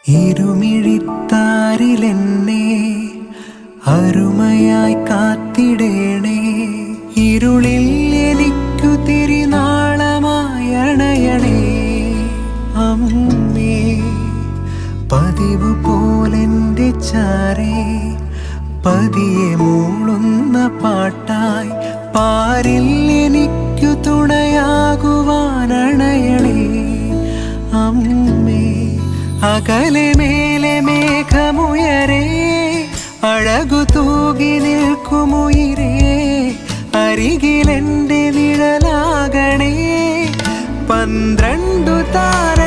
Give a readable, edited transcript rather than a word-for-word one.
ഇരുമിഴിത്താരിലെന്നെ അരുമയായി കാത്തിടേണേ. ഇരുളിൽ എനിക്കു തിരിനാളമായി അണയണേ അമ്മേ. പതിവ് പോലെൻ്റെ ചാരേ പതിയെ മൂളുന്ന പാട്ടായി പാരിൽ എനിക്കു തുണയാകുവാനണയണേ അമ്മേ. അകലെ മേലെ മേഘമുയരേ അഴകു തൂകി നിൽക്കുമുയിരേ. അരികിലെൻ്റെ നിഴലാകണേ 12 താര